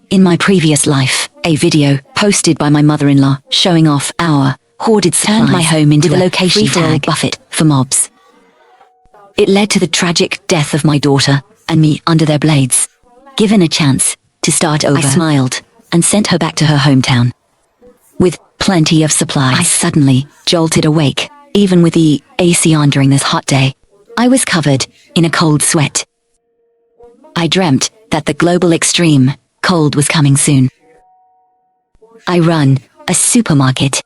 In my previous life, a video posted by my mother-in-law showing off our hoarded supplies turned my home into a location tag buffet for mobs. It led to the tragic death of my daughter and me under their blades. Given a chance to start over, I smiled and sent her back to her hometown. With plenty of supplies, I suddenly jolted awake, even with the AC on during this hot day. I was covered in a cold sweat. I dreamt that the global extreme cold was coming soon. I run a supermarket.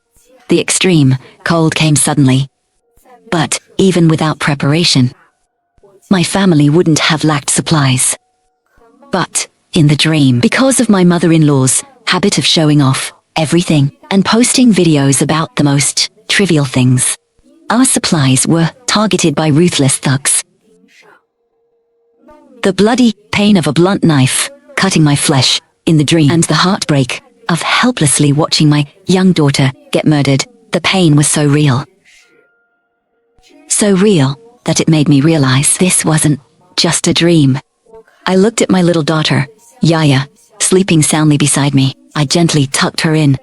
The extreme cold came suddenly. But even without preparation, my family wouldn't have lacked supplies. But in the dream, because of my mother-in-law's habit of showing off everything and posting videos about the most trivial things, our supplies were targeted by ruthless thugs. The bloody pain of a blunt knife cutting my flesh in the dream and the heartbreak of helplessly watching my young daughter get murdered, the pain was so real. So real that it made me realize this wasn't just a dream. I looked at my little daughter, Yaya, sleeping soundly beside me. I gently tucked her in.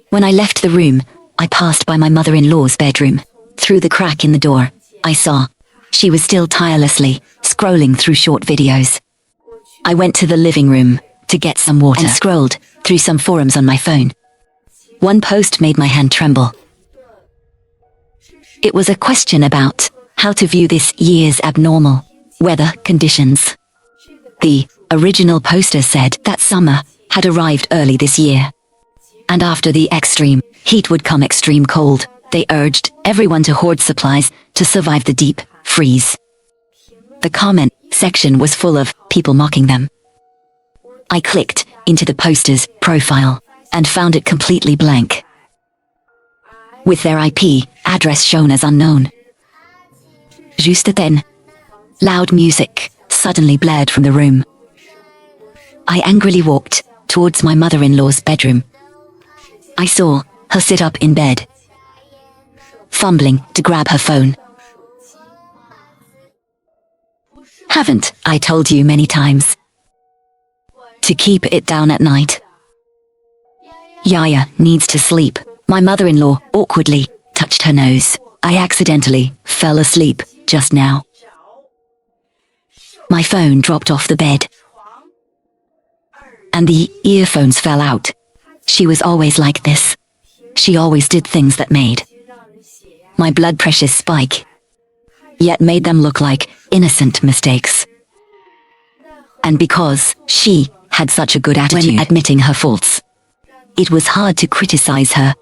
When I left the room, I passed by my mother-in-law's bedroom. Through the crack in the door, I saw she was still tirelessly scrolling through short videos. I went to the living room to get some water and scrolled through some forums on my phone. One post made my hand tremble. It was a question about how to view this year's abnormal weather conditions. The original poster said that summer had arrived early this year, and after the extreme heat would come extreme cold. They urged everyone to hoard supplies to survive the deep freeze. The comment section was full of people mocking them. I clicked into the poster's profile and found it completely blank, with their IP address shown as unknown. Just then, loud music suddenly blared from the room. I angrily walked towards my mother-in-law's bedroom. I saw her sit up in bed, fumbling to grab her phone. Haven't I told you many times to keep it down at night? Yaya needs to sleep. My mother-in-law awkwardly touched her nose. I accidentally fell asleep just now. My phone dropped off the bed, and the earphones fell out. She was always like this. She always did things that made my blood pressure spike, yet made them look like innocent mistakes. And because she had such a good attitude when admitting her faults, it was hard to criticize her.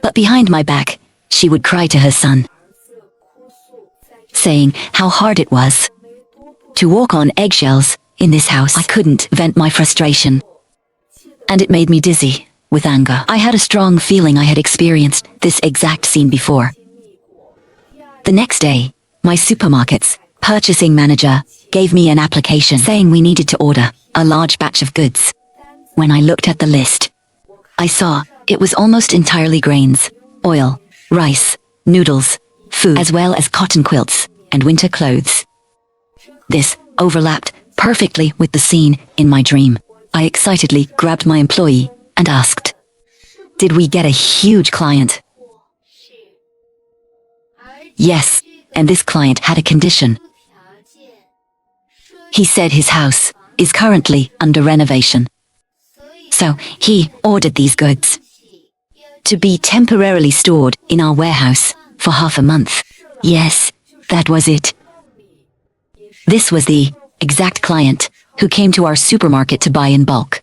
But behind my back, she would cry to her son, saying how hard it was to walk on eggshells in this house. I couldn't vent my frustration, and it made me dizzy with anger. I had a strong feeling I had experienced this exact scene before. The next day, my supermarket's purchasing manager gave me an application saying we needed to order a large batch of goods. When I looked at the list, I saw it was almost entirely grains, oil, rice, noodles, food, as well as cotton quilts and winter clothes. This overlapped perfectly with the scene in my dream. I excitedly grabbed my employee and asked, "Did we get a huge client?" Yes, and this client had a condition. He said his house is currently under renovation, so he ordered these goods to be temporarily stored in our warehouse for half a month. Yes, that was it. This was the exact client who came to our supermarket to buy in bulk.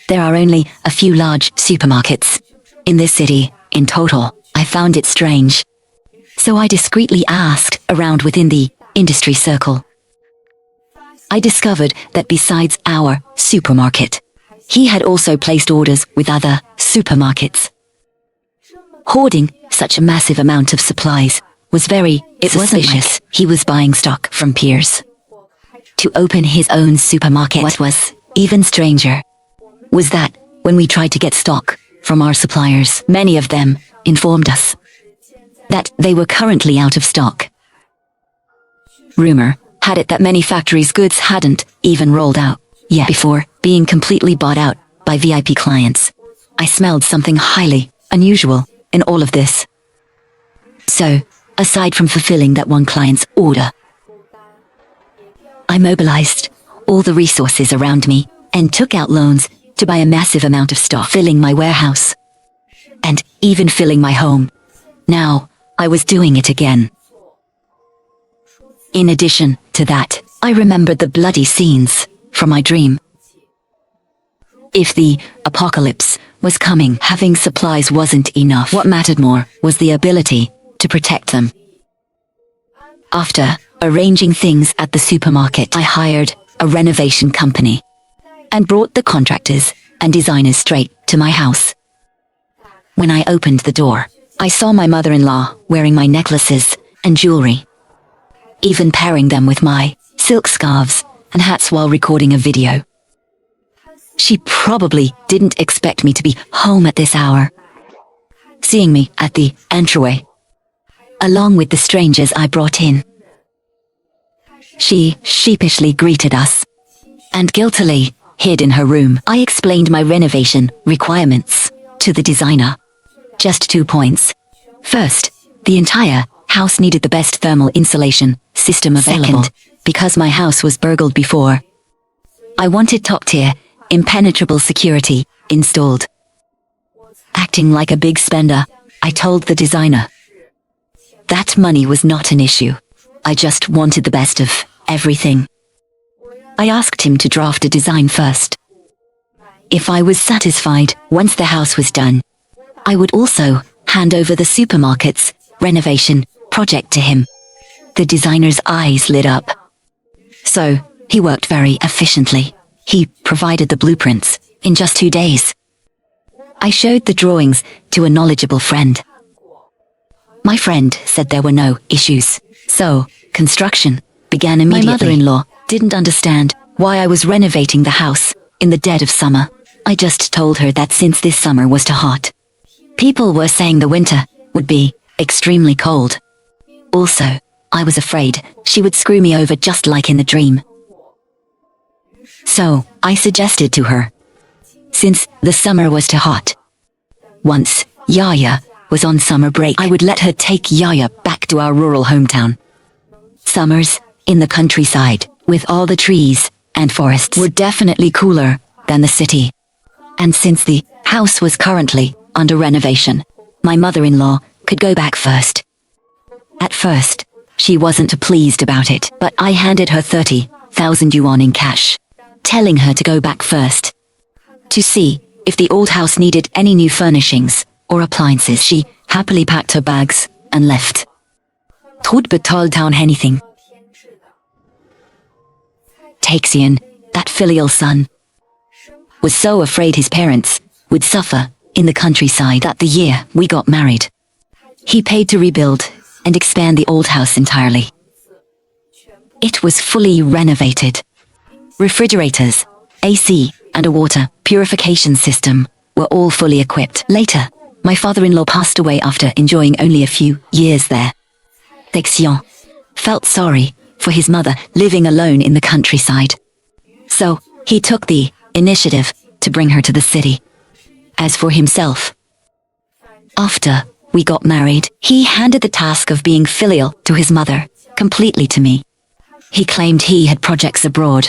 There are only a few large supermarkets in this city in total. I found it strange, so I discreetly asked around within the industry circle. I discovered that besides our supermarket, he had also placed orders with other supermarkets. Hoarding such a massive amount of supplies was very suspicious. He was buying stock from peers to open his own supermarket. What was even stranger was that when we tried to get stock from our suppliers, many of them informed us that they were currently out of stock. Rumor had it that many factories' goods hadn't even rolled out. Yet before being completely bought out by VIP clients, I smelled something highly unusual in all of this. So, aside from fulfilling that one client's order, I mobilized all the resources around me and took out loans to buy a massive amount of stock, filling my warehouse and even filling my home. Now, I was doing it again. In addition to that, I remembered the bloody scenes from my dream. If the apocalypse was coming, having supplies wasn't enough. What mattered more was the ability to protect them. After arranging things at the supermarket, I hired a renovation company and brought the contractors and designers straight to my house. When I opened the door, I saw my mother-in-law wearing my necklaces and jewelry, even pairing them with my silk scarves and hats while recording a video. She probably didn't expect me to be home at this hour. Seeing me at the entryway, along with the strangers I brought in, she sheepishly greeted us and guiltily hid in her room. I explained my renovation requirements to the designer. Just 2 points. First, the entire house needed the best thermal insulation system available. Second, because my house was burgled before, I wanted top-tier, impenetrable security installed. Acting like a big spender, I told the designer that money was not an issue. I just wanted the best of everything. I asked him to draft a design first. If I was satisfied once the house was done, I would also hand over the supermarket's renovation project to him. The designer's eyes lit up. So, he worked very efficiently. He provided the blueprints in just 2 days. I showed the drawings to a knowledgeable friend. My friend said there were no issues, so construction began immediately. My mother-in-law didn't understand why I was renovating the house in the dead of summer. I just told her that since this summer was too hot, people were saying the winter would be extremely cold. Also, I was afraid she would screw me over just like in the dream. So, I suggested to her, since the summer was too hot, once Yaya was on summer break, I would let her take Yaya back to our rural hometown. Summers in the countryside, with all the trees and forests, were definitely cooler than the city. And since the house was currently under renovation, my mother-in-law could go back first. At first, she wasn't pleased about it, but I handed her 30,000 yuan in cash, telling her to go back first to see if the old house needed any new furnishings or appliances. She happily packed her bags and left. Tod betalt down anything. Taxian, that filial son, was so afraid his parents would suffer in the countryside that the year we got married, he paid to rebuild and expand the old house entirely. It was fully renovated. Refrigerators, AC, and a water purification system were all fully equipped. Later, my father-in-law passed away after enjoying only a few years there. Taxian felt sorry for his mother living alone in the countryside. So, he took the initiative to bring her to the city. As for himself, after we got married, he handed the task of being filial to his mother completely to me. He claimed he had projects abroad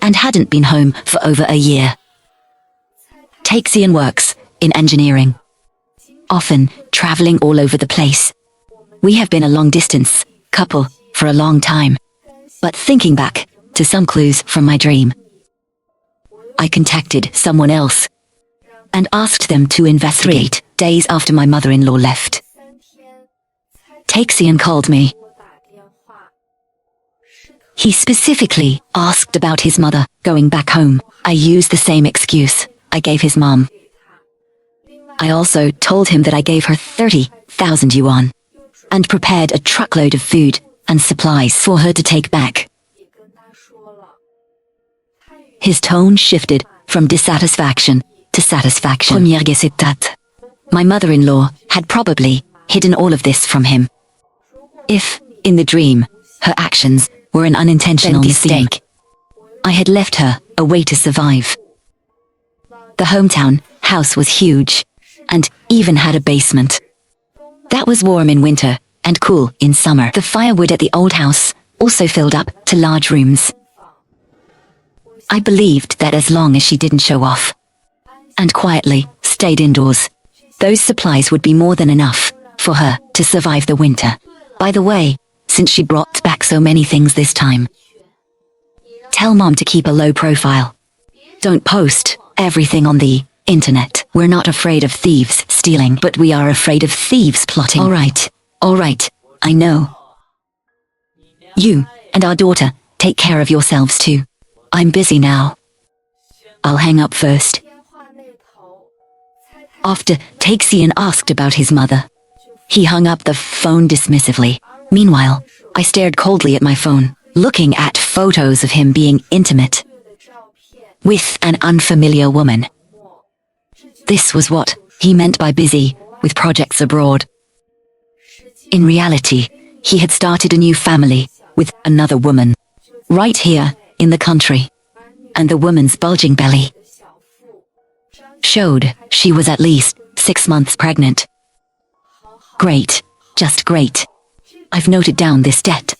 and hadn't been home for over a year. Taxian works in engineering, often traveling all over the place. We have been a long-distance couple for a long time, but thinking back to some clues from my dream, I contacted someone else and asked them to investigate. 3 days after my mother-in-law left, Taxian called me. He specifically asked about his mother going back home. I used the same excuse I gave his mom. I also told him that I gave her 30,000 yuan and prepared a truckload of food and supplies for her to take back. His tone shifted from dissatisfaction to satisfaction. My mother-in-law had probably hidden all of this from him. If, in the dream, her actions were an unintentional mistake, I had left her a way to survive. The hometown house was huge, and even had a basement. That was warm in winter and cool in summer. The firewood at the old house also filled up to large rooms. I believed that as long as she didn't show off and quietly stayed indoors, those supplies would be more than enough for her to survive the winter. By the way, since she brought back so many things this time, tell Mom to keep a low profile. Don't post everything on the internet. We're not afraid of thieves stealing, but we are afraid of thieves plotting. All right, I know. You and our daughter take care of yourselves too. I'm busy now. I'll hang up first. After Taexian asked about his mother, he hung up the phone dismissively. Meanwhile, I stared coldly at my phone, looking at photos of him being intimate with an unfamiliar woman. This was what he meant by busy with projects abroad. In reality, he had started a new family with another woman, right here in the country, and the woman's bulging belly showed she was at least 6 months pregnant. Great, just great. I've noted down this debt.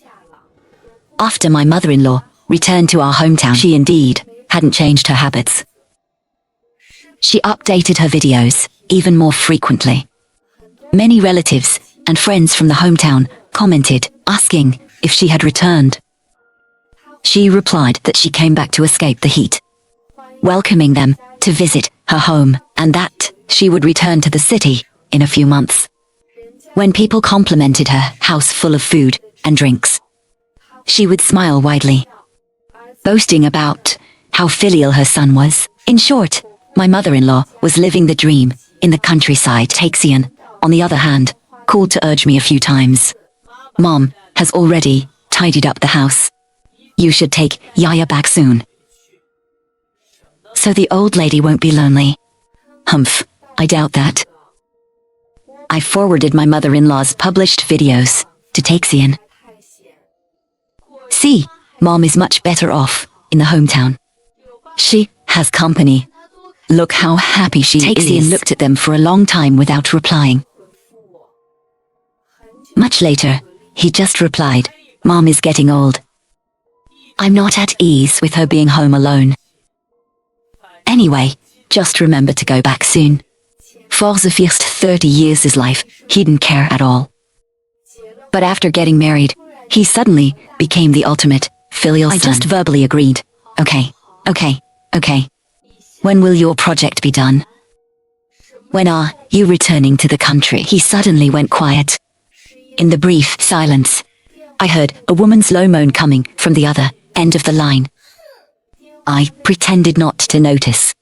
After my mother-in-law returned to our hometown, she indeed hadn't changed her habits. She updated her videos even more frequently. Many relatives and friends from the hometown commented, asking if she had returned. She replied that she came back to escape the heat, welcoming them to visit her home, and that she would return to the city in a few months. When people complimented her house full of food and drinks, she would smile widely, boasting about how filial her son was. In short, my mother-in-law was living the dream in the countryside. Taexian, on the other hand, called to urge me a few times. Mom has already tidied up the house. You should take Yaya back soon, so the old lady won't be lonely. Humph, I doubt that. I forwarded my mother-in-law's published videos to Taexian. See, Mom is much better off in the hometown. She has company. Look how happy she is. Taexian looked at them for a long time without replying. Much later, he just replied, Mom is getting old. I'm not at ease with her being home alone. Anyway, just remember to go back soon. For the first 30 years of his life, he didn't care at all. But after getting married, he suddenly became the ultimate filial son. I just verbally agreed. Okay. When will your project be done? When are you returning to the country? He suddenly went quiet. In the brief silence, I heard a woman's low moan coming from the other end of the line. I pretended not to notice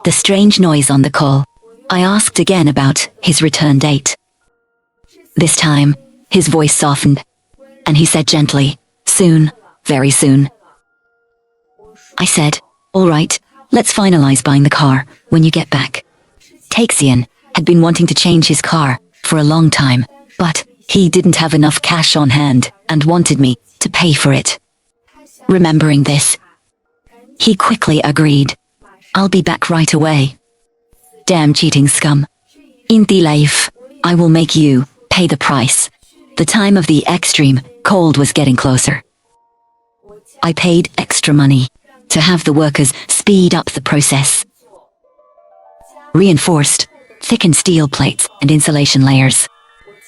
the strange noise on the call. I asked again about his return date. This time, his voice softened, and he said gently, soon, very soon. I said, all right, let's finalize buying the car when you get back. Taexian had been wanting to change his car for a long time, but he didn't have enough cash on hand and wanted me to pay for it. Remembering this, he quickly agreed. I'll be back right away. Damn cheating scum. In the life, I will make you pay the price. The time of the extreme cold was getting closer. I paid extra money to have the workers speed up the process. Reinforced, thickened steel plates and insulation layers.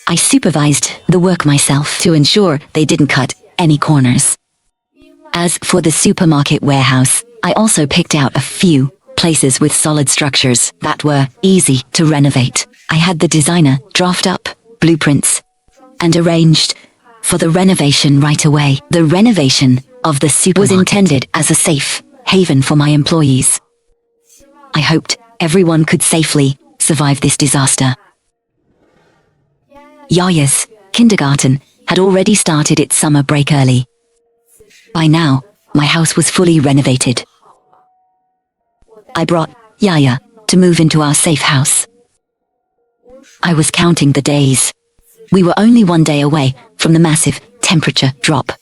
I supervised the work myself to ensure they didn't cut any corners. As for the supermarket warehouse, I also picked out a few places with solid structures that were easy to renovate. I had the designer draft up blueprints and arranged for the renovation right away. The renovation of the supermarket was intended as a safe haven for my employees. I hoped everyone could safely survive this disaster. Yaya's kindergarten had already started its summer break early. By now, my house was fully renovated. I brought Yaya to move into our safe house. I was counting the days. We were only 1 day away from the massive temperature drop.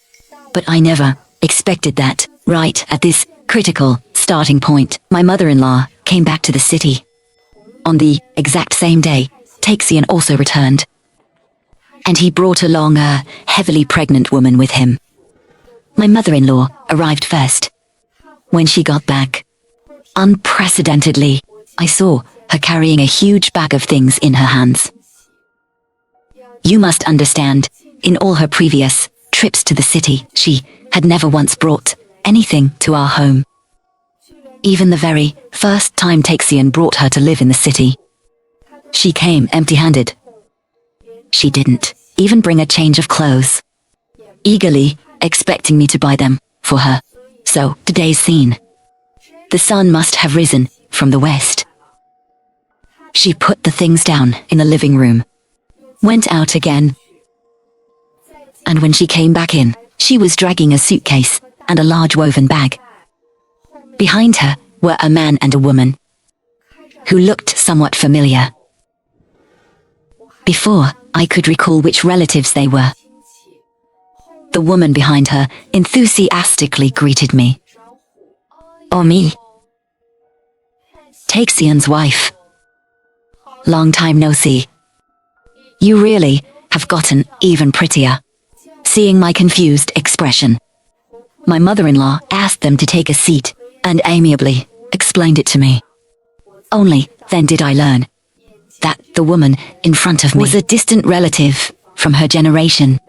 But I never expected that, right at this critical stage. starting point, my mother-in-law came back to the city. On the exact same day, Taexian also returned. And he brought along a heavily pregnant woman with him. My mother-in-law arrived first. When she got back, unprecedentedly, I saw her carrying a huge bag of things in her hands. You must understand, in all her previous trips to the city, she had never once brought anything to our home. Even the very first time Taexian brought her to live in the city, she came empty-handed. She didn't even bring a change of clothes, eagerly expecting me to buy them for her. So, today's scene. The sun must have risen from the west. She put the things down in the living room, went out again, and when she came back in, she was dragging a suitcase and a large woven bag. Behind her were a man and a woman, who looked somewhat familiar. Before I could recall which relatives they were, the woman behind her enthusiastically greeted me. Oh, me. Taexian's wife. Long time no see. You really have gotten even prettier. Seeing my confused expression, my mother-in-law asked them to take a seat and amiably explained it to me. Only then did I learn that the woman in front of me was a distant relative from her generation,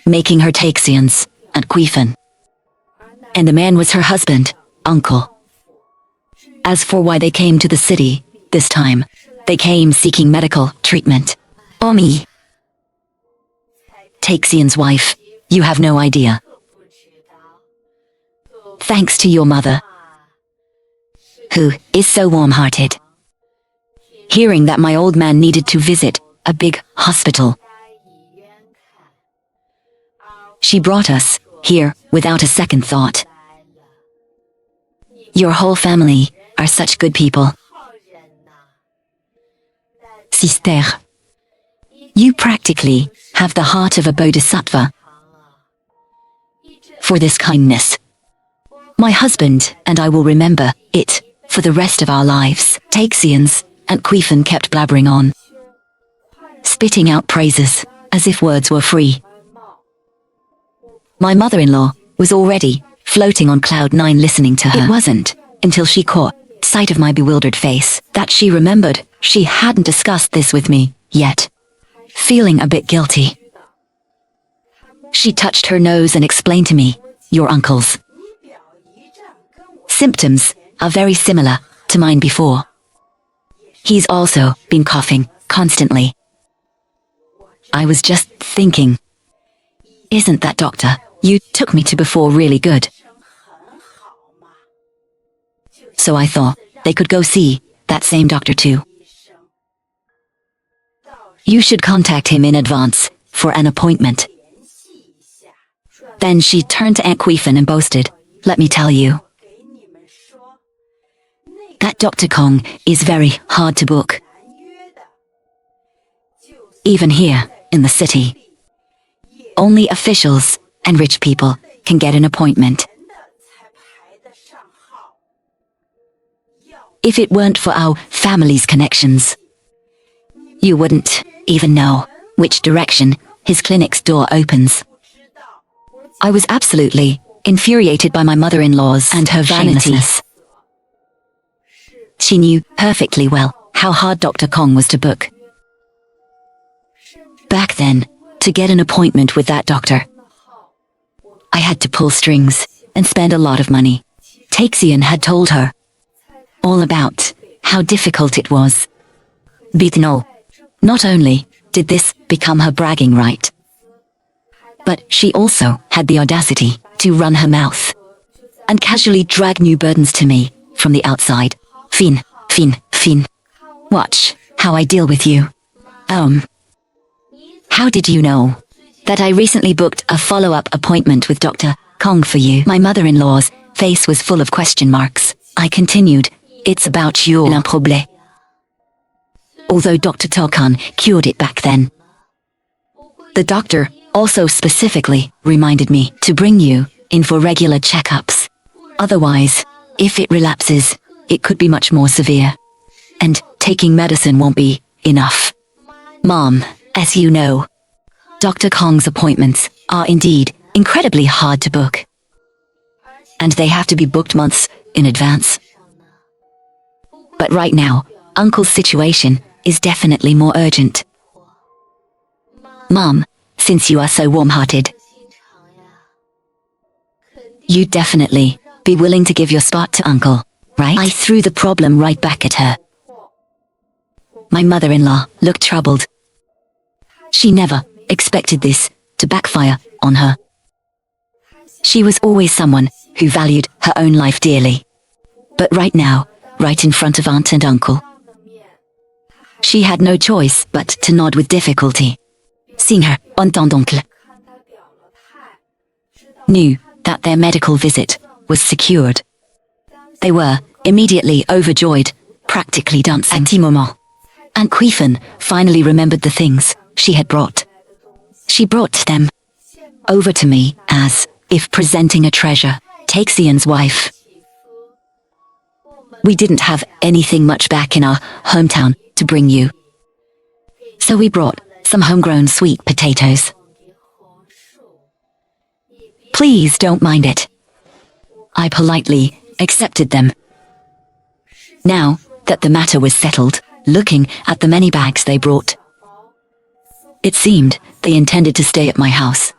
making her Taexian's Aunt Guifan. And the man was her husband, uncle. As for why they came to the city this time, they came seeking medical treatment. Oh, me. Taexian's wife, you have no idea. Thanks to your mother, who is so warm-hearted. Hearing that my old man needed to visit a big hospital, she brought us here without a second thought. Your whole family are such good people. Sister, you practically have the heart of a bodhisattva. For this kindness, my husband and I will remember it for the rest of our lives. Taexian's Aunt Guifan kept blabbering on, spitting out praises as if words were free. My mother-in-law was already floating on cloud 9 listening to her. It wasn't until she caught sight of my bewildered face that she remembered she hadn't discussed this with me yet. Feeling a bit guilty, she touched her nose and explained to me, your uncle's symptoms are very similar to mine before. He's also been coughing constantly. I was just thinking, isn't that doctor you took me to before really good? So I thought they could go see that same doctor too. You should contact him in advance for an appointment. Then she turned to Aunt Guifan and boasted, let me tell you, that Dr. Kong is very hard to book. Even here in the city, only officials and rich people can get an appointment. If it weren't for our family's connections, you wouldn't even know which direction his clinic's door opens. I was absolutely infuriated by my mother-in-law's and her vanity. She knew perfectly well how hard Dr. Kong was to book. Back then, to get an appointment with that doctor, I had to pull strings and spend a lot of money. Taexian had told her all about how difficult it was. But no, not only did this become her bragging right, but she also had the audacity to run her mouth and casually drag new burdens to me from the outside. Fin. Watch how I deal with you. How did you know that I recently booked a follow-up appointment with Dr. Kong for you? My mother-in-law's face was full of question marks. I continued, it's about your problème. Although Dr. Tokan cured it back then. The doctor also specifically reminded me to bring you in for regular checkups. Otherwise, If it relapses, it could be much more severe. And taking medicine won't be enough. Mom, as you know, Dr. Kong's appointments are indeed incredibly hard to book. And they have to be booked months in advance. But right now, Uncle's situation is definitely more urgent. Mom, since you are so warm-hearted, you'd definitely be willing to give your spot to Uncle, right? I threw the problem right back at her. My mother-in-law looked troubled. She never expected this to backfire on her. She was always someone who valued her own life dearly. But right now, right in front of Aunt and Uncle, she had no choice but to nod with difficulty. Seeing her, Aunt and Uncle knew that their medical visit was secured. They were immediately overjoyed, practically dancing. At the moment, Aunt Queefan finally remembered the things she had brought. She brought them over to me as if presenting a treasure. Taxian's wife. We didn't have anything much back in our hometown to bring you. So we brought some homegrown sweet potatoes. Please don't mind it. I politely accepted them. Now that the matter was settled, looking at the many bags they brought, it seemed they intended to stay at my house.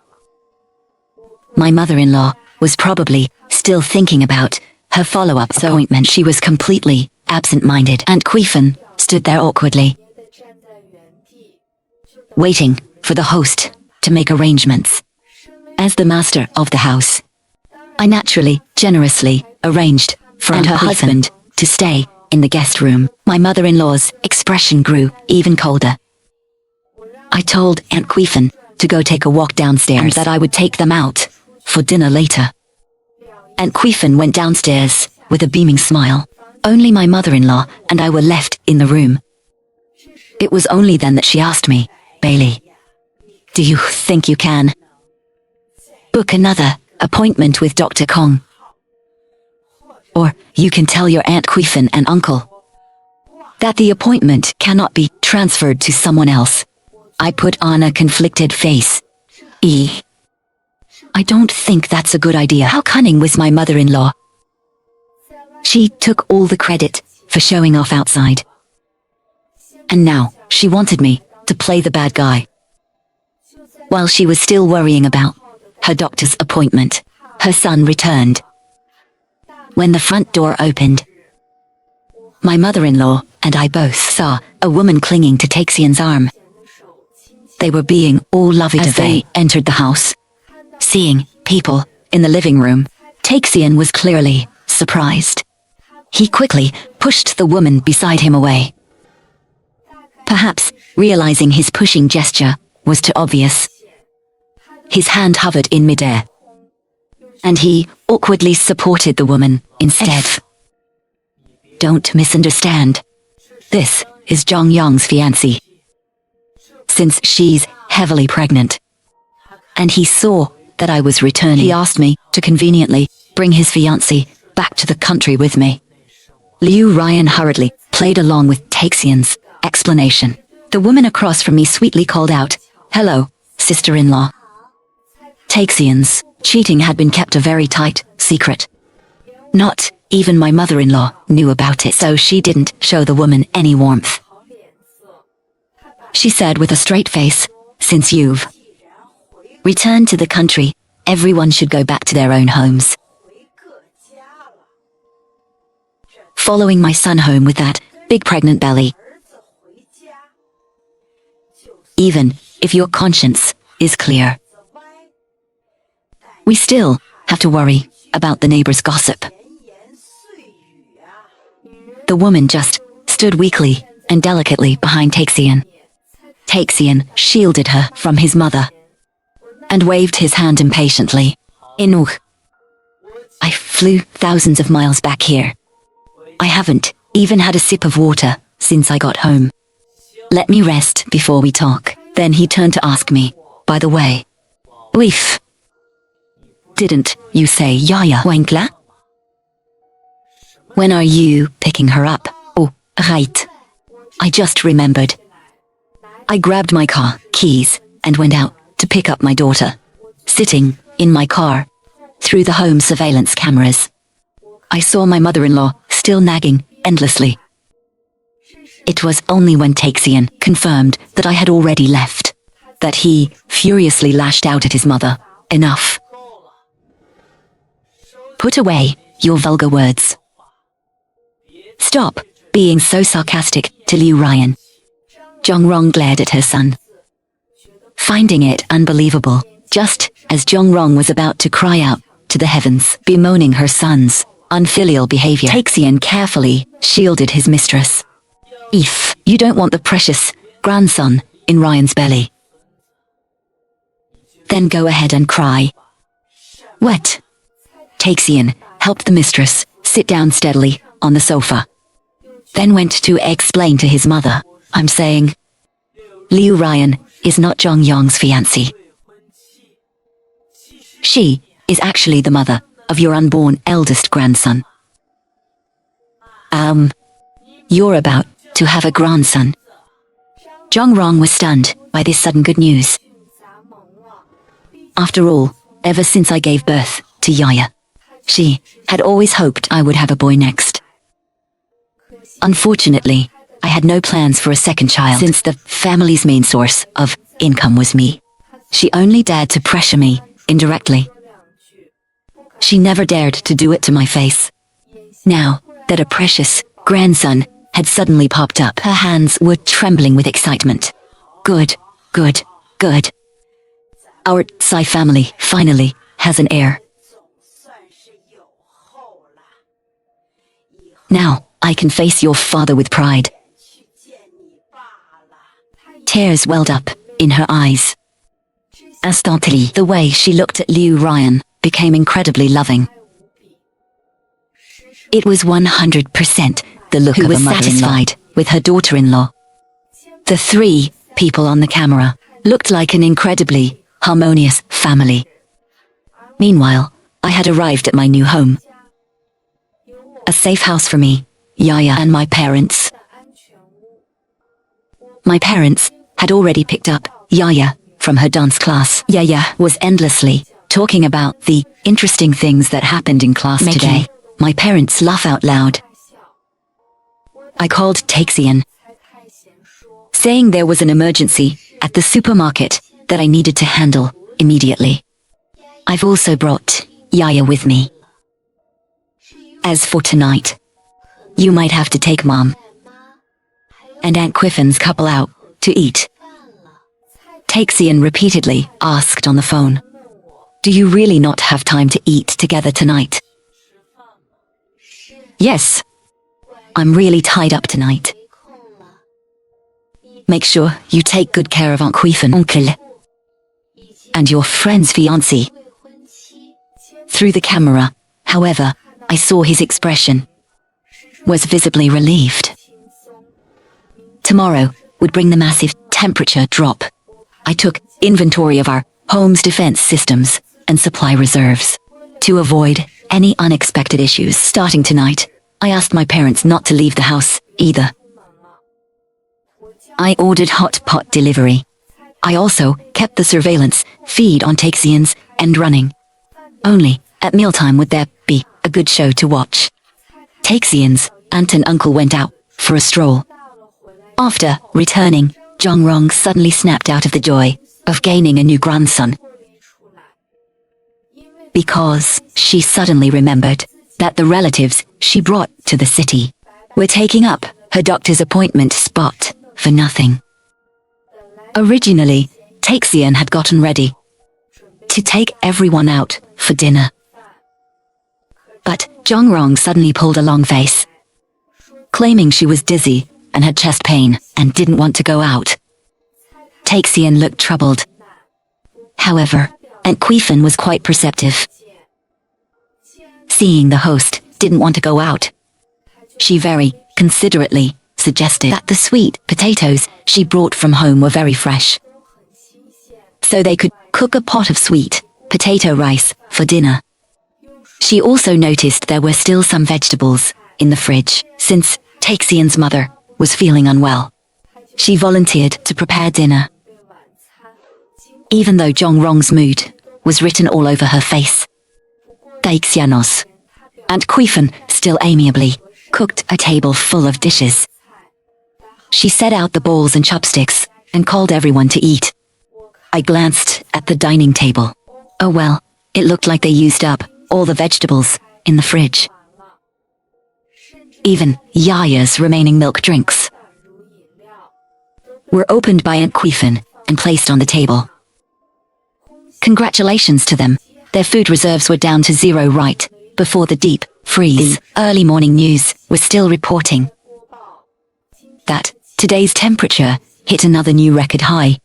My mother-in-law was probably still thinking about her follow-up appointment. She was completely absent-minded, and Queefan stood there awkwardly, waiting for the host to make arrangements. As the master of the house, I naturally, generously arranged for Aunt her husband to stay in the guest room. My mother-in-law's expression grew even colder. I told Aunt Queefan to go take a walk downstairs and that I would take them out for dinner later. Aunt Queefan went downstairs with a beaming smile. Only my mother-in-law and I were left in the room. It was only then that she asked me, Bailey, do you think you can book another appointment with Dr. Kong? Or you can tell your Aunt Queefan and Uncle that the appointment cannot be transferred to someone else. I put on a conflicted face. I don't think that's a good idea. How cunning was my mother-in-law. She took all the credit for showing off outside. And now she wanted me to play the bad guy. While she was still worrying about her doctor's appointment, her son returned. When the front door opened, my mother-in-law and I both saw a woman clinging to Taxian's arm. They were being all lovey-dovey as they entered the house. Seeing people in the living room, Taxian was clearly surprised. He quickly pushed the woman beside him away. Perhaps realizing his pushing gesture was too obvious, his hand hovered in midair, and he awkwardly supported the woman instead. Don't misunderstand. This is Zhang Yang's fiancée. Since she's heavily pregnant, and he saw that I was returning, he asked me to conveniently bring his fiancée back to the country with me. Liu Ryan hurriedly played along with Taxian's explanation. The woman across from me sweetly called out, "Hello, sister-in-law." Taxian's cheating had been kept a very tight secret. Not even my mother-in-law knew about it, so she didn't show the woman any warmth. She said with a straight face, "Since you've returned to the country, everyone should go back to their own homes." Following my son home with that big pregnant belly. Even if your conscience is clear, we still have to worry about the neighbor's gossip. The woman just stood weakly and delicately behind Taxian. Taxian shielded her from his mother and waved his hand impatiently. Enough. I flew thousands of miles back here. I haven't even had a sip of water since I got home. Let me rest before we talk. Then he turned to ask me, "By the way, Leaf, didn't you say Yaya Wankla?" When are you picking her up? Oh, right. I just remembered. I grabbed my car keys and went out to pick up my daughter. Sitting in my car, through the home surveillance cameras, I saw my mother-in-law still nagging endlessly. It was only when Taexian confirmed that I had already left that he furiously lashed out at his mother. Enough. Put away your vulgar words. Stop being so sarcastic to Liu Ryan. Zhongrong glared at her son, finding it unbelievable, just as Zhongrong was about to cry out to the heavens, bemoaning her son's unfilial behavior. Taexian carefully shielded his mistress. If you don't want the precious grandson in Ryan's belly, then go ahead and cry. What? Taexian helped the mistress sit down steadily on the sofa, then went to explain to his mother, I'm saying, Liu Ryan is not Zhong Yong's fiancée. She is actually the mother of your unborn eldest grandson. You're about to have a grandson. Zhongrong was stunned by this sudden good news. After all, ever since I gave birth to Yaya, she had always hoped I would have a boy next. Unfortunately, I had no plans for a second child since the family's main source of income was me. She only dared to pressure me indirectly. She never dared to do it to my face. Now that a precious grandson had suddenly popped up, her hands were trembling with excitement. Good, good, good. Our Tsai family finally has an heir. Now I can face your father with pride. Tears welled up in her eyes. Instantly, the way she looked at Liu Ryan became incredibly loving. It was 100% the look of a mother-in-law satisfied with her daughter-in-law. The three people on the camera looked like an incredibly harmonious family. Meanwhile, I had arrived at my new home. A safe house for me, Yaya, and my parents. My parents had already picked up Yaya from her dance class. Yaya was endlessly talking about the interesting things that happened in class today. My parents laugh out loud. I called Taexian, saying there was an emergency at the supermarket that I needed to handle immediately. I've also brought Yaya with me. As for tonight, you might have to take Mom and Aunt Quiffin's couple out to eat. Taexian repeatedly asked on the phone, do you really not have time to eat together tonight? Yes. I'm really tied up tonight. Make sure you take good care of Aunt Quifin, Uncle, and your friend's fiancé. Through the camera, however, I saw his expression was visibly relieved. Tomorrow would bring the massive temperature drop. I took inventory of our home's defense systems and supply reserves to avoid any unexpected issues. Starting tonight, I asked my parents not to leave the house either. I ordered hot pot delivery. I also kept the surveillance feed on Taexian's end running. Only at mealtime would there be a good show to watch. Taexian's aunt and uncle went out for a stroll. After returning, Zhongrong suddenly snapped out of the joy of gaining a new grandson, because she suddenly remembered that the relatives she brought to the city were taking up her doctor's appointment spot for nothing. Originally, Taexian had gotten ready to take everyone out for dinner. But Zhongrong suddenly pulled a long face, claiming she was dizzy and had chest pain and didn't want to go out. Taexian looked troubled. However, Aunt Quifin was quite perceptive. Seeing the host didn't want to go out, she very considerately suggested that the sweet potatoes she brought from home were very fresh, so they could cook a pot of sweet potato rice for dinner. She also noticed there were still some vegetables in the fridge, since Taexian's mother was feeling unwell. She volunteered to prepare dinner, even though Zhongrong's mood was written all over her face. Taexianos and Kuifan still amiably cooked a table full of dishes. She set out the bowls and chopsticks and called everyone to eat. I glanced at the dining table. Oh well, it looked like they used up all the vegetables in the fridge. Even Yaya's remaining milk drinks were opened by Aunt Kuifan and placed on the table. Congratulations to them. Their food reserves were down to 0 right before the deep freeze. The early morning news was still reporting that today's temperature hit another new record high,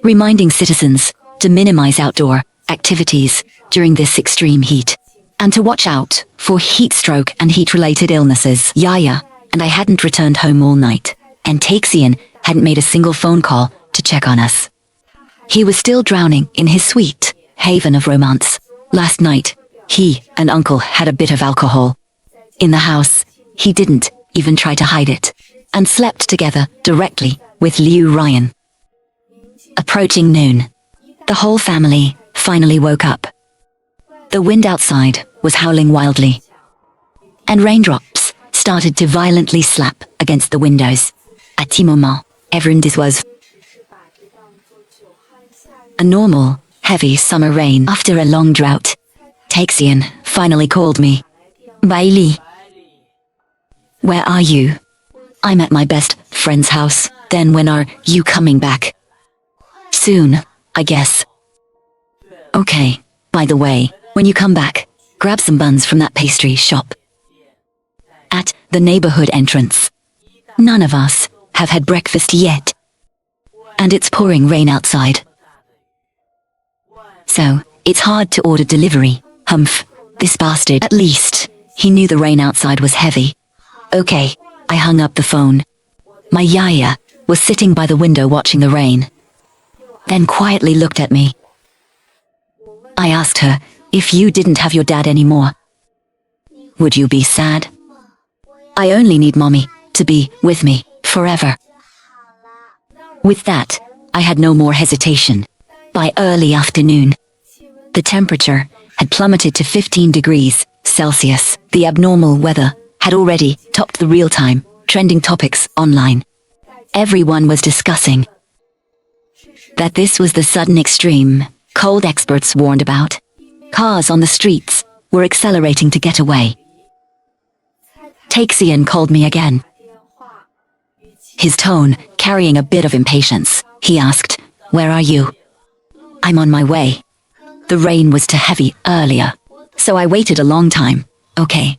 reminding citizens to minimize outdoor activities during this extreme heat and to watch out for heat stroke and heat-related illnesses. Yaya and I hadn't returned home all night, and Taexian hadn't made a single phone call to check on us. He was still drowning in his sweet haven of romance. Last night, he and Uncle had a bit of alcohol. In the house, he didn't even try to hide it, and slept together directly with Liu Ryan. Approaching noon, the whole family finally woke up. The wind outside was howling wildly, and raindrops started to violently slap against the windows. At the moment, everyone this was a normal, heavy summer rain after a long drought. Taexian finally called me. Bailey. Where are you? I'm at my best friend's house. Then when are you coming back? Soon, I guess. Okay, by the way, when you come back, grab some buns from that pastry shop at the neighborhood entrance. None of us have had breakfast yet, and it's pouring rain outside. So, it's hard to order delivery. Humph, this bastard. At least, he knew the rain outside was heavy. Okay, I hung up the phone. My Yaya was sitting by the window watching the rain, then quietly looked at me. I asked her, if you didn't have your dad anymore, would you be sad? I only need mommy to be with me forever. With that, I had no more hesitation. By early afternoon, the temperature had plummeted to 15 degrees Celsius. The abnormal weather had already topped the real-time trending topics online. Everyone was discussing that this was the sudden extreme cold experts warned about. Cars on the streets were accelerating to get away. Taexian called me again, his tone carrying a bit of impatience. He asked, "Where are you?" "I'm on my way. The rain was too heavy earlier, so I waited a long time." "Okay."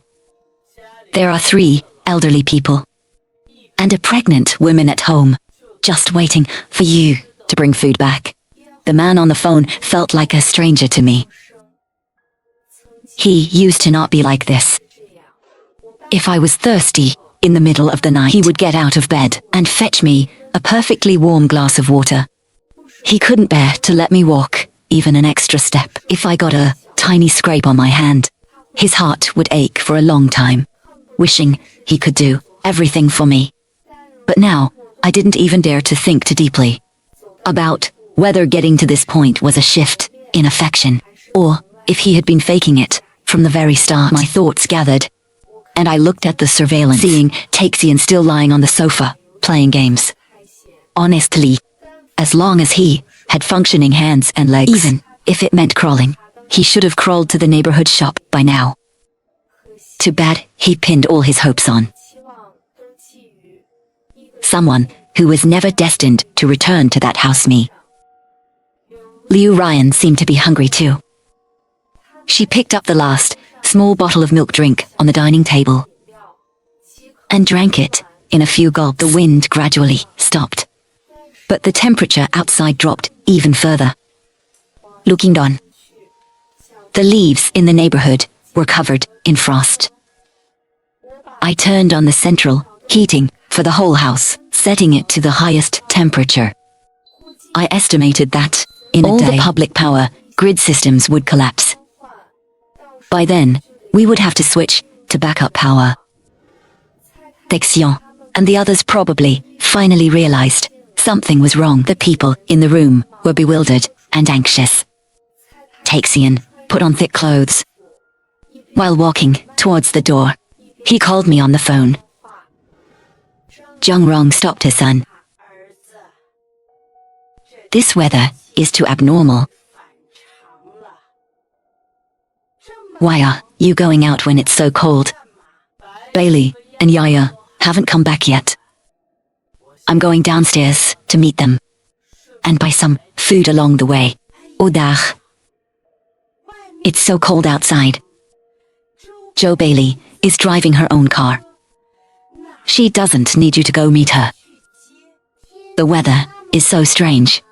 "There are 3 elderly people and a pregnant woman at home, just waiting for you to bring food back." The man on the phone felt like a stranger to me. He used to not be like this. If I was thirsty in the middle of the night, he would get out of bed and fetch me a perfectly warm glass of water. He couldn't bear to let me walk even an extra step. If I got a tiny scrape on my hand, his heart would ache for a long time, wishing he could do everything for me. But now, I didn't even dare to think too deeply about whether getting to this point was a shift in affection, or if he had been faking it from the very start. My thoughts gathered, and I looked at the surveillance, seeing Taexian still lying on the sofa, playing games. Honestly, as long as he had functioning hands and legs, even if it meant crawling, he should have crawled to the neighborhood shop by now. Too bad he pinned all his hopes on someone who was never destined to return to that house. Me. Liu Ryan seemed to be hungry too. She picked up the last small bottle of milk drink on the dining table and drank it in a few gulps. The wind gradually stopped, but the temperature outside dropped even further. Looking on, the leaves in the neighborhood were covered in frost. I turned on the central heating for the whole house, setting it to the highest temperature. I estimated that in all the public power grid systems would collapse. By then, we would have to switch to backup power. Texion, and the others probably finally realized something was wrong. The people in the room were bewildered and anxious. Texion put on thick clothes. While walking towards the door, he called me on the phone. Zhongrong stopped her son. This weather is too abnormal. Why are you going out when it's so cold? Bailey and Yaya haven't come back yet. I'm going downstairs to meet them and buy some food along the way. Odach. It's so cold outside. Jo Bailey is driving her own car. She doesn't need you to go meet her. The weather is so strange.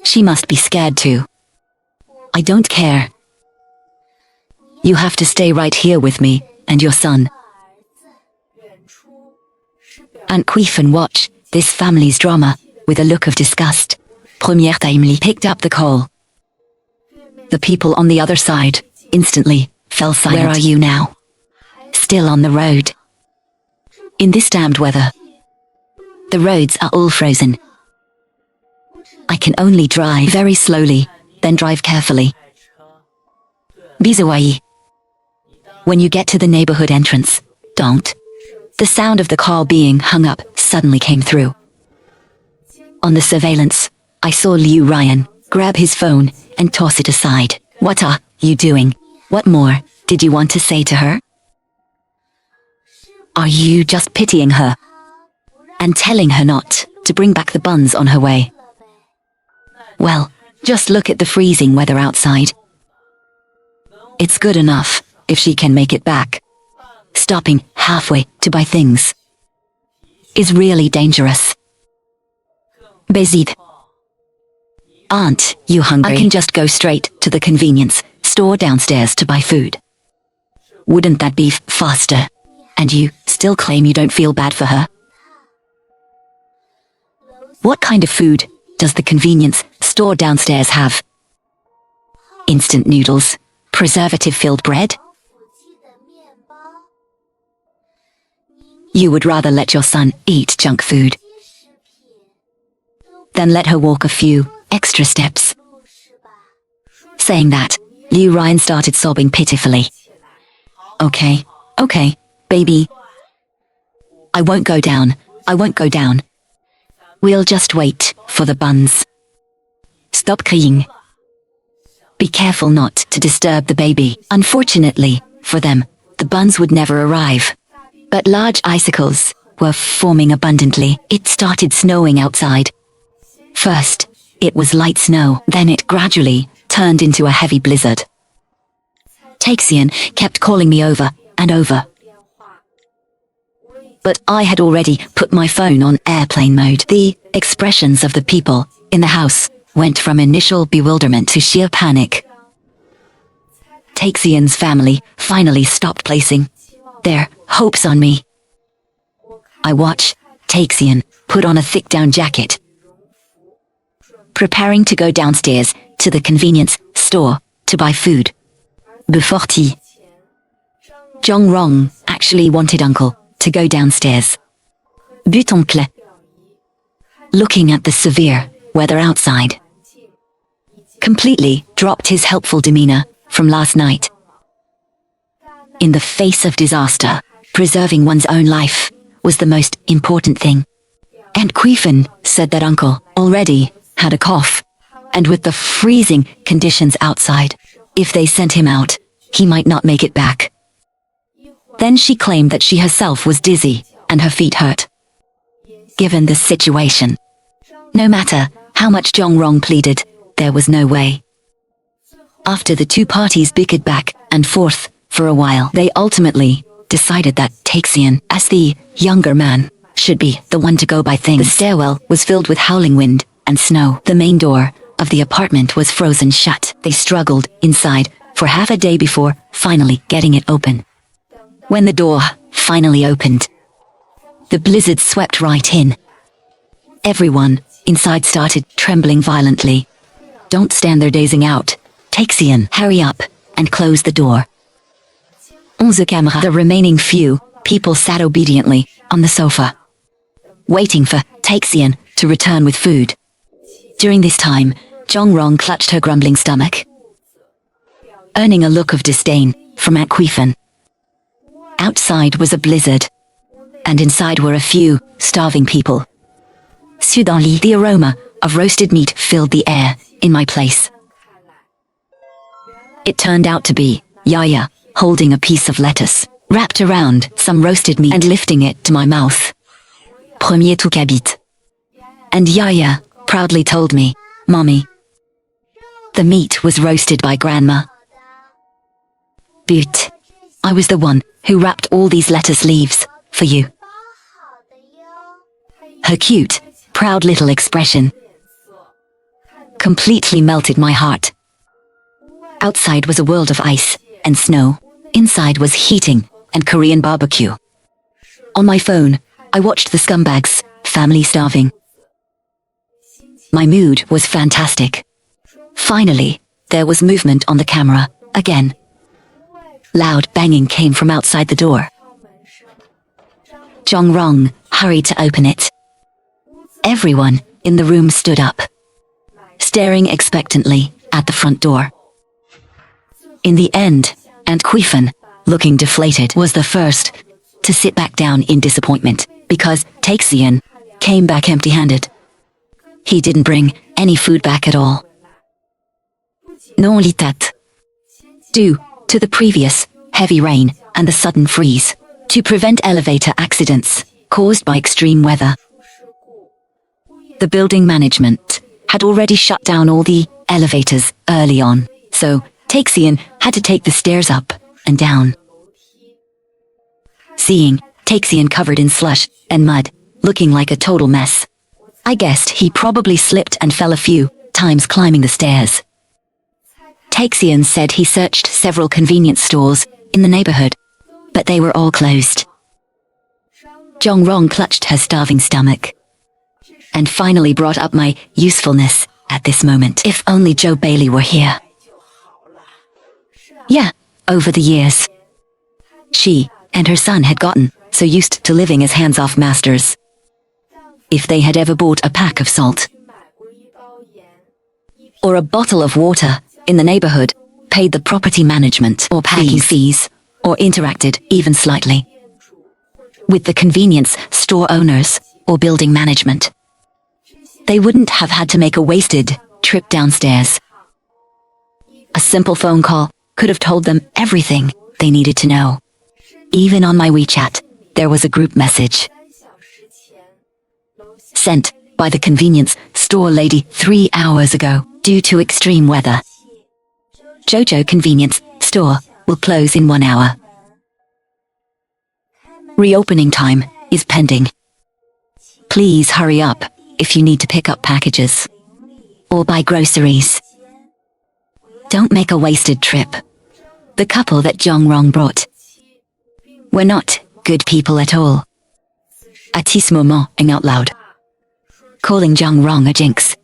She must be scared too. I don't care. You have to stay right here with me and your son. Aunt Queefan watched this family's drama with a look of disgust. Première Timely picked up the call. The people on the other side instantly fell silent. Where are you now? Still on the road. In this damned weather. The roads are all frozen. I can only drive very slowly, then drive carefully. Bizawayi. When you get to the neighborhood entrance, don't. The sound of the call being hung up suddenly came through. On the surveillance, I saw Liu Ryan grab his phone and toss it aside. What are you doing? What more did you want to say to her? Are you just pitying her and telling her not to bring back the buns on her way? Well, just look at the freezing weather outside. It's good enough if she can make it back. Stopping halfway to buy things is really dangerous. Bezid. Aren't you hungry? I can just go straight to the convenience store downstairs to buy food. Wouldn't that be faster? And you still claim you don't feel bad for her? What kind of food does the convenience store downstairs have? Instant noodles, preservative-filled bread? You would rather let your son eat junk food than let her walk a few extra steps. Saying that, Liu Ryan started sobbing pitifully. Okay, baby. I won't go down. We'll just wait for the buns. Stop crying. Be careful not to disturb the baby. Unfortunately, for them, the buns would never arrive. But large icicles were forming abundantly. It started snowing outside. First, it was light snow, then it gradually turned into a heavy blizzard. Texian kept calling me over and over. But I had already put my phone on airplane mode. The expressions of the people in the house went from initial bewilderment to sheer panic. Texian's family finally stopped placing their hopes on me. I watch Texian put on a thick down jacket, preparing to go downstairs to the convenience store to buy food. Before tea, Zhongrong actually wanted Uncle to go downstairs. But Oncle, looking at the severe weather outside, completely dropped his helpful demeanor from last night. In the face of disaster, preserving one's own life was the most important thing. Aunt Queefan said that Uncle already had a cough, and with the freezing conditions outside, if they sent him out, he might not make it back. Then she claimed that she herself was dizzy and her feet hurt. Given the situation, no matter how much Zhongrong pleaded, there was no way. After the two parties bickered back and forth for a while, they ultimately decided that Texian, as the younger man, should be the one to go buy things. The stairwell was filled with howling wind and snow. The main door of the apartment was frozen shut. They struggled inside for half a day before finally getting it open. When the door finally opened, the blizzard swept right in. Everyone inside started trembling violently. Don't stand there dazing out. Texian, hurry up and close the door. 11 cameras. The remaining few people sat obediently on the sofa, waiting for Taexian to return with food. During this time, Zhongrong clutched her grumbling stomach, earning a look of disdain from Aunt Quifan. Outside was a blizzard, and inside were a few starving people. Suddenly, the aroma of roasted meat filled the air in my place. It turned out to be Yaya, holding a piece of lettuce, wrapped around some roasted meat and lifting it to my mouth. Premier tout habite. And Yaya proudly told me, "Mommy, the meat was roasted by Grandma." But I was the one who wrapped all these lettuce leaves for you. Her cute, proud little expression completely melted my heart. Outside was a world of ice and snow. Inside was heating and Korean barbecue. On my phone, I watched the scumbags, family starving. My mood was fantastic. Finally, there was movement on the camera, again. Loud banging came from outside the door. Zhongrong hurried to open it. Everyone in the room stood up, staring expectantly at the front door. In the end, Aunt Quifan, looking deflated, was the first to sit back down in disappointment because Taexian came back empty-handed. He didn't bring any food back at all. Non only that, due to the previous heavy rain and the sudden freeze, to prevent elevator accidents caused by extreme weather, the building management had already shut down all the elevators early on, so Taexian had to take the stairs up and down. Seeing Taexian covered in slush and mud, looking like a total mess, I guessed he probably slipped and fell a few times climbing the stairs. Taexian said he searched several convenience stores in the neighborhood, but they were all closed. Zhongrong clutched her starving stomach and finally brought up my usefulness at this moment. If only Joe Bailey were here. Yeah, over the years, she and her son had gotten so used to living as hands-off masters. If they had ever bought a pack of salt or a bottle of water in the neighborhood, paid the property management or packing fees, or interacted even slightly with the convenience store owners or building management, they wouldn't have had to make a wasted trip downstairs. A simple phone call could have told them everything they needed to know. Even on my WeChat, there was a group message sent by the convenience store lady 3 hours ago due to extreme weather. Jojo convenience store will close in 1 hour. Reopening time is pending. Please hurry up if you need to pick up packages or buy groceries. Don't make a wasted trip. The couple that Zhongrong brought were not good people at all. At this moment, and out loud, calling Zhongrong a jinx,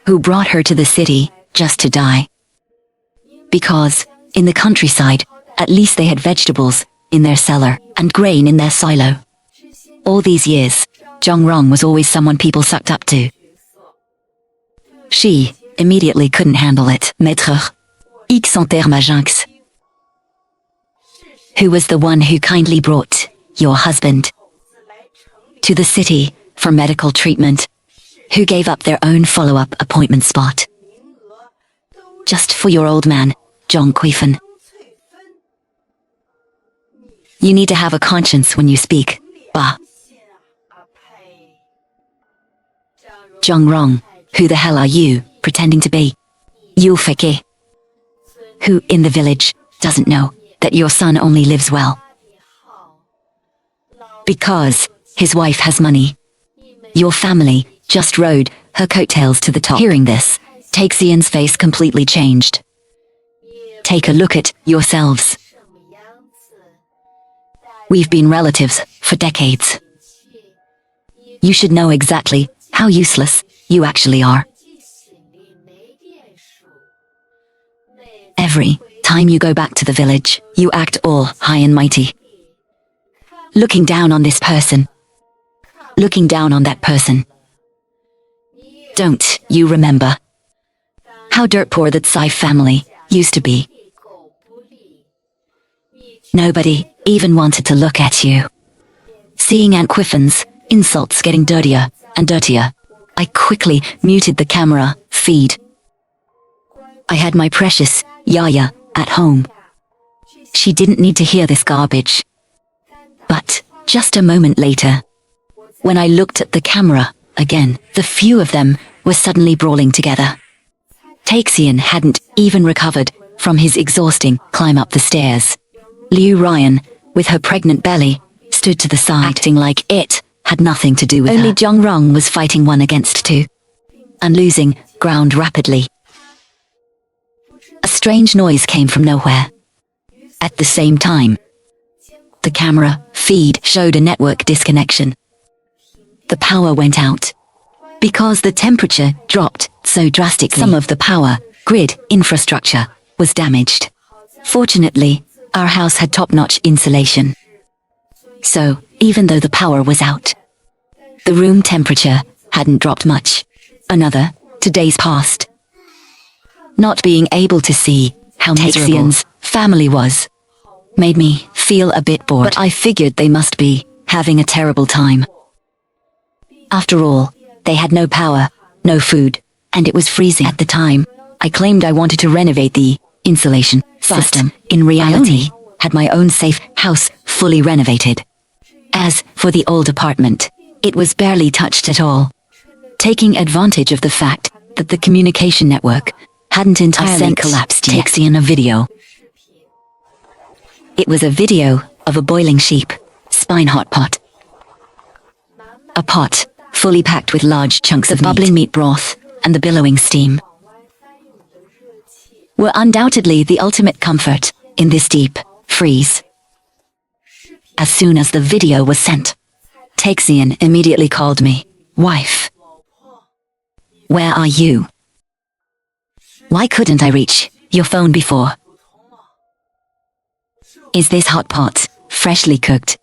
who brought her to the city just to die. Because, in the countryside, at least they had vegetables in their cellar and grain in their silo. All these years, Zhongrong was always someone people sucked up to. She immediately couldn't handle it. Maître, X enterre ma jinx. Who was the one who kindly brought your husband to the city for medical treatment, who gave up their own follow-up appointment spot just for your old man, Zhong Quifan. You need to have a conscience when you speak, bah. Zhongrong, who the hell are you pretending to be? You fake. Who in the village doesn't know that your son only lives well because his wife has money. Your family just rode her coattails to the top. Hearing this, Taexian's face completely changed. Take a look at yourselves. We've been relatives for decades. You should know exactly how useless you actually are. Every time you go back to the village, you act all high and mighty. looking down on this person. Looking down on that person. Don't you remember how dirt poor that Tsai family used to be? Nobody even wanted to look at you. Seeing Aunt Quiffin's insults getting dirtier and dirtier, I quickly muted the camera feed. I had my precious Yaya at home. She didn't need to hear this garbage. But just a moment later, when I looked at the camera again, the few of them were suddenly brawling together. Taexian hadn't even recovered from his exhausting climb up the stairs. Liu Ryan, with her pregnant belly, stood to the side, acting like it had nothing to do with her. Only Zhongrong was fighting 1 against 2, and losing ground rapidly. A strange noise came from nowhere. At the same time, the camera feed showed a network disconnection. The power went out because the temperature dropped so drastically. Some of the power grid infrastructure was damaged. Fortunately, our house had top-notch insulation. So, even though the power was out, the room temperature hadn't dropped much. Another 2 days passed. Not being able to see how Taexian's family was made me feel a bit bored, but I figured they must be having a terrible time. After all, they had no power, no food, and it was freezing at the time. I claimed I wanted to renovate the insulation system. In reality, I had my own safe house fully renovated. As for the old apartment, it was barely touched at all. Taking advantage of the fact that the communication network hadn't entirely collapsed yet, Taexian a video. It was a video of a boiling sheep, spine hot pot. A pot fully packed with large chunks of bubbling meat broth and the billowing steam were undoubtedly the ultimate comfort in this deep freeze. As soon as the video was sent, Taexian immediately called me, "Wife, where are you? Why couldn't I reach your phone before? Is this hot pot freshly cooked?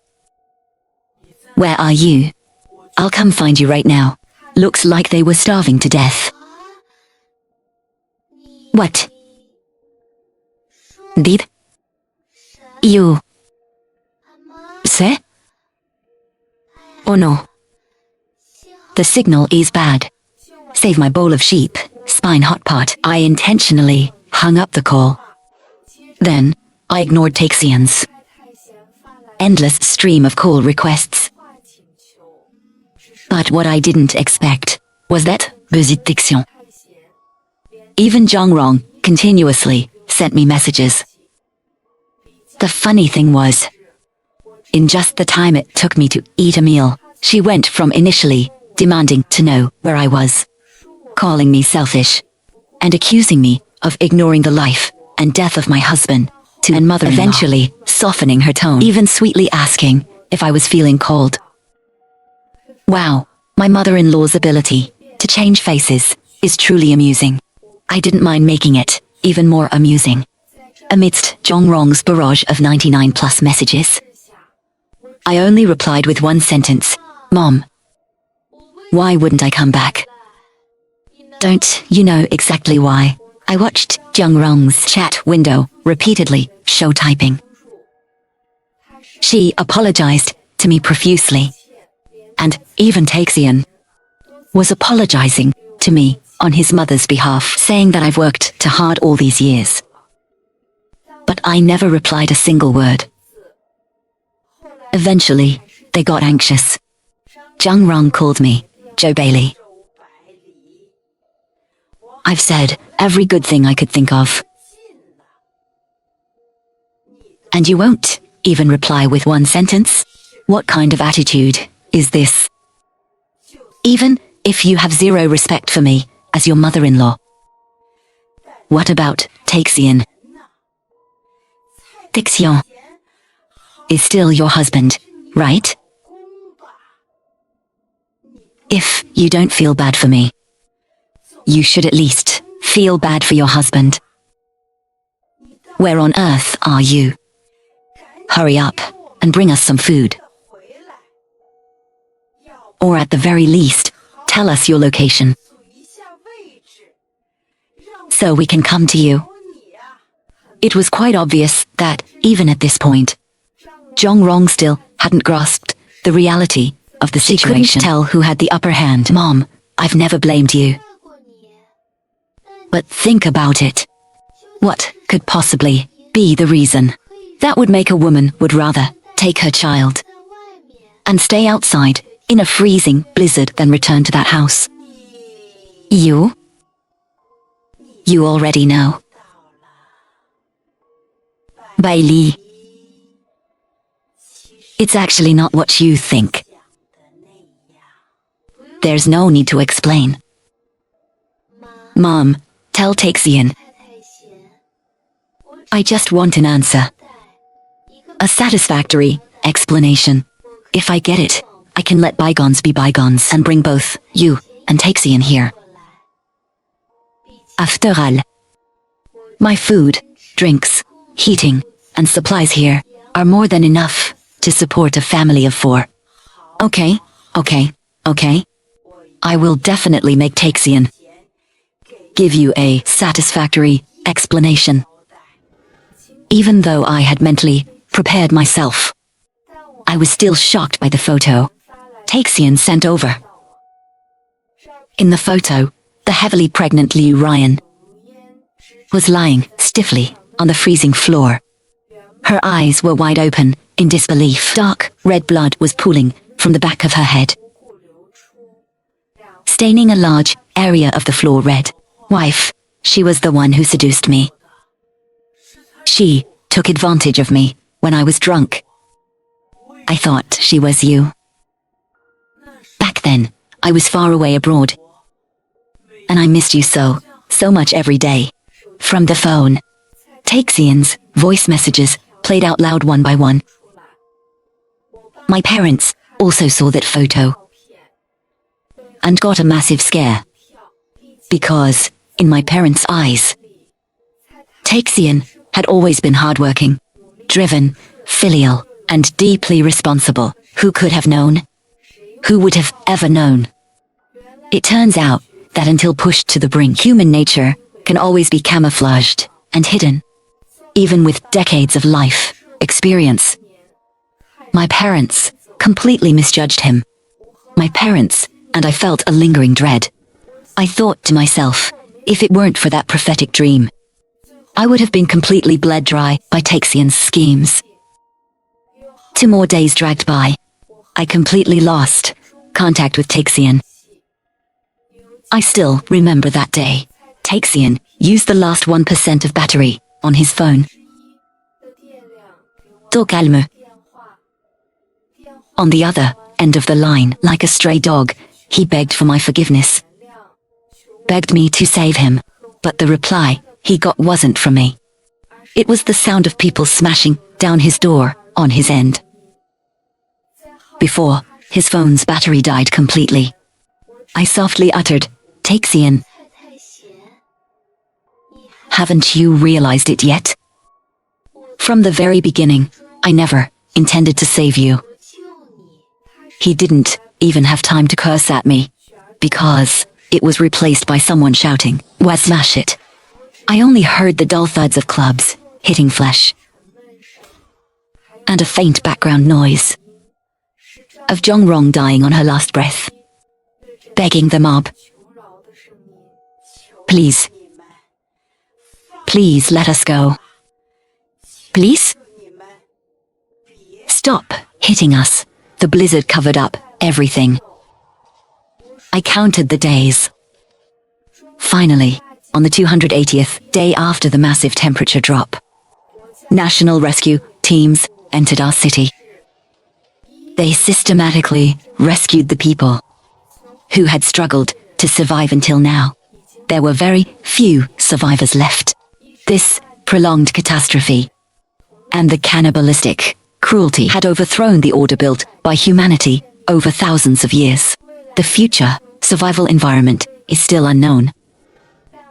Where are you? I'll come find you right now." Looks like they were starving to death. What? Did you say? Oh no. The signal is bad. Save my bowl of sheep, spine hot pot. I intentionally hung up the call. Then, I ignored Taexian's endless stream of call requests. But what I didn't expect was that Taexian. Even Zhongrong continuously sent me messages. The funny thing was, in just the time it took me to eat a meal, she went from initially demanding to know where I was, calling me selfish, and accusing me of ignoring the life and death of my husband, to and mother-in-law, eventually softening her tone, even sweetly asking if I was feeling cold. Wow, my mother-in-law's ability to change faces is truly amusing. I didn't mind making it even more amusing. Amidst Zhongrong's barrage of 99+ messages, I only replied with one sentence, "Mom, why wouldn't I come back?" Don't you know exactly why? I watched Zhongrong's chat window repeatedly show typing. She apologized to me profusely, and even Taexian was apologizing to me on his mother's behalf, saying that I've worked too hard all these years. But I never replied a single word. Eventually, they got anxious. Zhongrong called me Joe Bailey. I've said every good thing I could think of. And you won't even reply with one sentence? What kind of attitude is this? Even if you have zero respect for me as your mother-in-law. What about Taexian? Taexian is still your husband, right? If you don't feel bad for me, you should at least feel bad for your husband. Where on earth are you? Hurry up and bring us some food. or at the very least, tell us your location, so we can come to you. It was quite obvious that, even at this point, Zhongrong still hadn't grasped the reality of the situation. She couldn't tell who had the upper hand. Mom, I've never blamed you. But think about it. What could possibly be the reason? That would make a woman would rather take her child and stay outside in a freezing blizzard than return to that house. You? You already know. Bailey. It's actually not what you think. There's no need to explain. Mom, tell Taxian. I just want an answer. A satisfactory explanation. If I get it, I can let bygones be bygones and bring both you and Taxian here. After all, my food, drinks, heating, and supplies here are more than enough to support a family of 4. Okay. I will definitely make Taxian give you a satisfactory explanation. Even though I had mentally prepared myself, I was still shocked by the photo Taxian sent over. In the photo, the heavily pregnant Liu Ryan was lying stiffly on the freezing floor. Her eyes were wide open in disbelief. Dark red blood was pooling from the back of her head, staining a large area of the floor red. Wife, she was the one who seduced me. She took advantage of me when I was drunk. I thought she was you. Back then, I was far away abroad, and I missed you so much every day. From the phone, Taxian's voice messages played out loud one by one. My parents also saw that photo and got a massive scare, because, in my parents' eyes, Taxian had always been hardworking, driven, filial, and deeply responsible. Who could have known? Who would have ever known? It turns out that until pushed to the brink, human nature can always be camouflaged and hidden, even with decades of life experience. My parents completely misjudged him. My parents, and I felt a lingering dread. I thought to myself, if it weren't for that prophetic dream, I would have been completely bled dry by Taxian's schemes. 2 more days dragged by. I completely lost contact with Taxian. I still remember that day. Taxian used the last 1% of battery on his phone. Tout calme. On the other end of the line, like a stray dog, he begged for my forgiveness. Begged me to save him, but the reply he got wasn't from me. It was the sound of people smashing down his door on his end. Before his phone's battery died completely, I softly uttered, Taxian, haven't you realized it yet? From the very beginning, I never intended to save you. He didn't even have time to curse at me, because it was replaced by someone shouting, "Wah, smash it." I only heard the dull thuds of clubs hitting flesh, and a faint background noise of Zhongrong dying on her last breath, begging the mob, Please let us go. Please? Stop hitting us. The blizzard covered up everything. I counted the days. Finally, on the 280th day after the massive temperature drop, national rescue teams entered our city. They systematically rescued the people who had struggled to survive until now. There were very few survivors left. This prolonged catastrophe and the cannibalistic cruelty had overthrown the order built by humanity over thousands of years. The future survival environment is still unknown,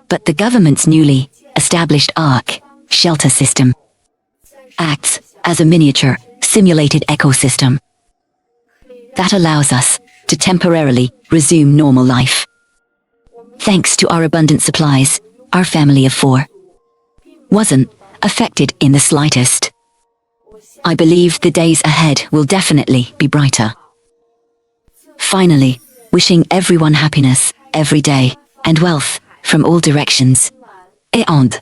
but the government's newly established ARC shelter system acts as a miniature simulated ecosystem that allows us to temporarily resume normal life. Thanks to our abundant supplies, our family of 4 wasn't affected in the slightest. I believe the days ahead will definitely be brighter. Finally, wishing everyone happiness every day and wealth from all directions. Et and.